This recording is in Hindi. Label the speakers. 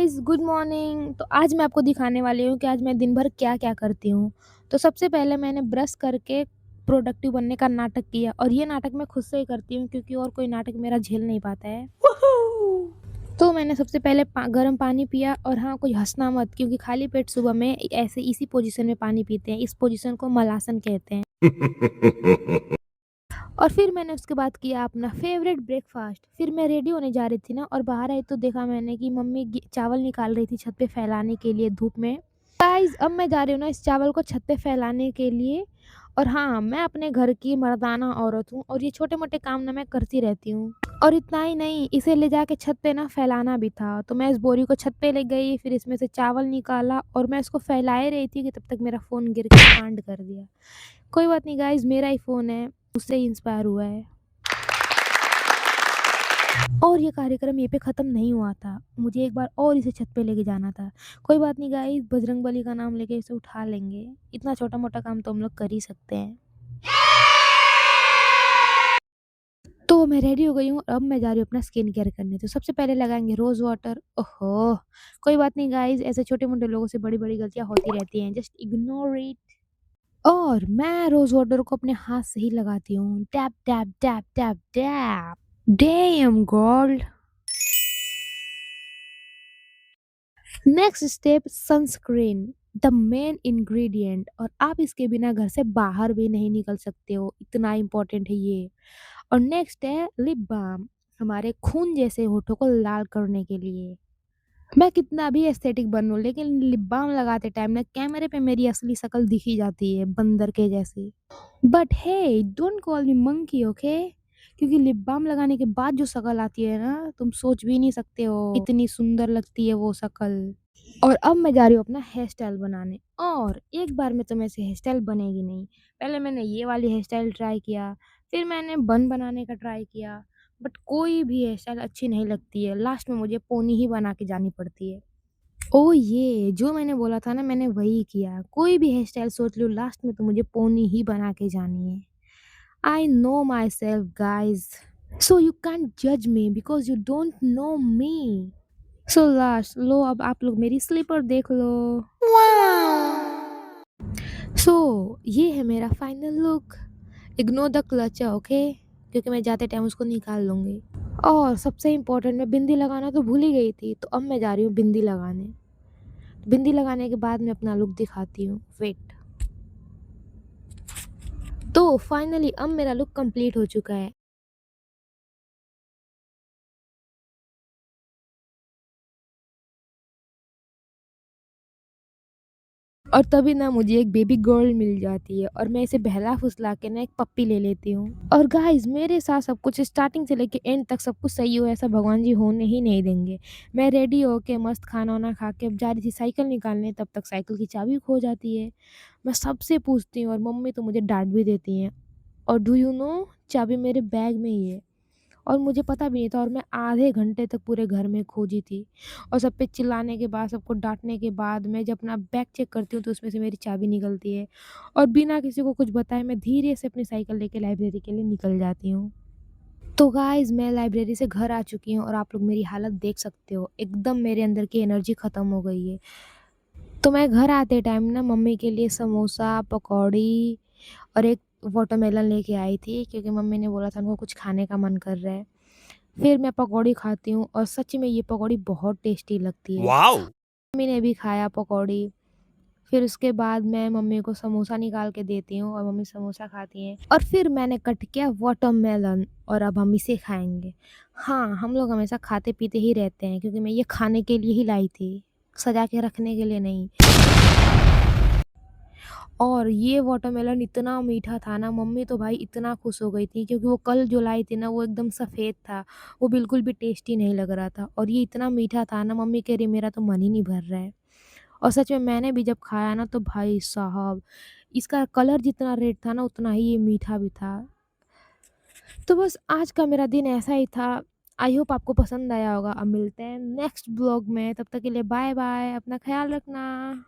Speaker 1: Guys good morning. तो आज मैं आपको दिखाने वाली हूँ कि आज मैं दिन भर क्या-क्या करती हूँ। तो सबसे पहले मैंने ब्रश करके प्रोडक्टिव बनने का नाटक किया और ये नाटक मैं खुद से ही करती हूँ क्योंकि और कोई नाटक मेरा झेल नहीं पाता है। तो मैंने सबसे पहले गर्म पानी पिया और हाँ, कोई हँसना मत क्योंकि खाली पेट सुबह में ऐसे इसी पोजीशन में पानी पीते हैं। इस पोजीशन को मलासन कहते हैं। और फिर मैंने उसके बाद किया अपना फ़ेवरेट ब्रेकफ़ास्ट। फिर मैं रेडी होने जा रही थी ना और बाहर आई तो देखा मैंने कि मम्मी चावल निकाल रही थी छत पे फैलाने के लिए धूप में। गाइज़ अब मैं जा रही हूँ ना इस चावल को छत पे फैलाने के लिए। और हाँ, मैं अपने घर की मर्दाना औरत हूँ और ये छोटे-मोटे काम ना मैं करती रहती हूँ। और इतना ही नहीं, इसे ले जाके छत पे ना फैलाना भी था। तो मैं इस बोरी को छत पे ले गई, फिर इसमें से चावल निकाला और मैं इसको फैलाए रही थी कि तब तक मेरा फ़ोन गिर के कांड कर दिया। कोई बात नहीं गाइज़, मेरा ही फ़ोन है, उससे ही इंस्पायर हुआ है। और ये कार्यक्रम यहीं पे ख़त्म नहीं हुआ था। मुझे एक बार और इसे छत पे लेके जाना था। कोई बात नहीं गाइस, बजरंगबली का नाम लेके इसे उठा लेंगे। इतना छोटा-मोटा काम तो हम लोग कर ही सकते हैं। तो मैं रेडी हो गई हूँ, अब मैं जा रही हूँ अपना स्किन केयर करने। तो सबसे पहले लगाएँगे रोज़ वाटर। ओहो! कोई बात नहीं गाइस, ऐसे छोटे-मोटे लोगों से बड़ी-बड़ी गलतियाँ होती रहती हैं। Just ignore it. और मैं रोज़ वाटर को अपने हाथ से ही लगाती हूँ। Tap, tap, tap, tap, tap. Dam girl! Next step sunscreen, the main ingredient. और आप इसके बिना घर से बाहर भी नहीं निकल सकते हो, इतना इम्पोर्टेंट है ये। और नेक्स्ट है लिप बाम, हमारे खून जैसे होठों को लाल करने के लिए। मैं कितना भी एस्थेटिक बनूं लेकिन लिप बाम लगाते टाइम ना कैमरे पे मेरी असली शक्ल दिखी जाती है बंदर के जैसी। But hey don't call me monkey, okay? क्योंकि लिप बाम लगाने के बाद जो शक्ल आती है ना, तुम सोच भी नहीं सकते हो इतनी सुंदर लगती है वो शक्ल। और अब मैं जा रही हूँ अपना हेयर स्टाइल बनाने और एक बार में तो मेरे से हेयर स्टाइल बनेगी नहीं। पहले मैंने ये वाली हेयर स्टाइल ट्राई किया, फिर मैंने बन बनाने का ट्राई किया, बट कोई भी हेयर स्टाइल अच्छी नहीं लगती है। लास्ट में मुझे पोनी ही बना के जानी पड़ती है। ओह ये! जो मैंने बोला था ना मैंने वही किया। कोई भी हेयर स्टाइल सोच लूँ लास्ट में तो मुझे पोनी ही बना के जानी है। I know myself guys. So you can't जज me because you don't know me. So last लो अब आप लोग मेरी स्लीपर देख लो। सो ये है मेरा final look. Ignore the clutter, okay? क्योंकि मैं जाते टाइम उसको निकाल लूँगी। और सबसे इम्पोर्टेंट मैं बिंदी लगाना तो भूल ही गई थी, तो अब मैं जा रही हूँ बिंदी लगाने। बिंदी लगाने के बाद मैं अपना लुक दिखाती हूँ, वेट। तो फाइनली अब मेरा लुक कंप्लीट हो चुका है। और तभी ना मुझे एक बेबी गर्ल मिल जाती है और मैं इसे बहला-फुसला के ना एक पप्पी ले लेती हूँ। और गाइज़ मेरे साथ सब कुछ स्टार्टिंग से लेके एंड तक सब कुछ सही हो ऐसा भगवान जी होने ही नहीं देंगे। मैं रेडी होके मस्त खाना-वाना खा के अब जा रही थी साइकिल निकालने, तब तक साइकिल की चाबी खो जाती है। मैं सबसे पूछती हूँ और मम्मी तो मुझे डाँट भी देती हैं। और डू यू नो चाबी मेरे बैग में ही है। और मुझे पता भी नहीं था और मैं आधे घंटे तक पूरे घर में खोजी थी। और सब पे चिल्लाने के बाद, सबको डाँटने के बाद मैं जब अपना बैग चेक करती हूँ तो उसमें से मेरी चाबी निकलती है। और बिना किसी को कुछ बताए मैं धीरे से अपनी साइकिल लेके लाइब्रेरी के लिए निकल जाती हूँ। तो गाइज़ मैं लाइब्रेरी से घर आ चुकी हूँ और आप लोग मेरी हालत देख सकते हो। एकदम मेरे अंदर की एनर्जी ख़त्म हो गई है। तो मैं घर आते टाइम ना मम्मी के लिए समोसा, पकौड़ी और एक वाटरमेलन लेके आई थी क्योंकि मम्मी ने बोला था उनको कुछ खाने का मन कर रहा है। फिर मैं पकौड़ी खाती हूँ और सच में ये पकौड़ी बहुत टेस्टी लगती है।
Speaker 2: वाओ!
Speaker 1: मम्मी ने भी खाया पकौड़ी, फिर उसके बाद मैं मम्मी को समोसा निकाल के देती हूँ और मम्मी समोसा खाती हैं और फिर मैंने कट किया वाटरमेलन और अब हम इसे खाएँगे। हाँ, हम लोग हमेशा खाते-पीते ही रहते हैं क्योंकि मैं ये खाने के लिए ही लाई थी, सजा के रखने के लिए नहीं। और ये वाटरमेलन इतना मीठा था ना, मम्मी तो भाई इतना खुश हो गई थी क्योंकि वो कल जो लाई थी ना वो एकदम सफ़ेद था, वो बिल्कुल भी टेस्टी नहीं लग रहा था और ये इतना मीठा था ना, मम्मी कह रही मेरा तो मन ही नहीं भर रहा है। और सच में मैंने भी जब खाया ना तो भाई साहब, इसका कलर जितना रेड था ना उतना ही ये मीठा भी था। तो बस आज का मेरा दिन ऐसा ही था। आई होप आपको पसंद आया होगा। अब मिलते हैं नेक्स्ट ब्लॉग में, तब तक के लिए बाय बाय, अपना ख़्याल रखना।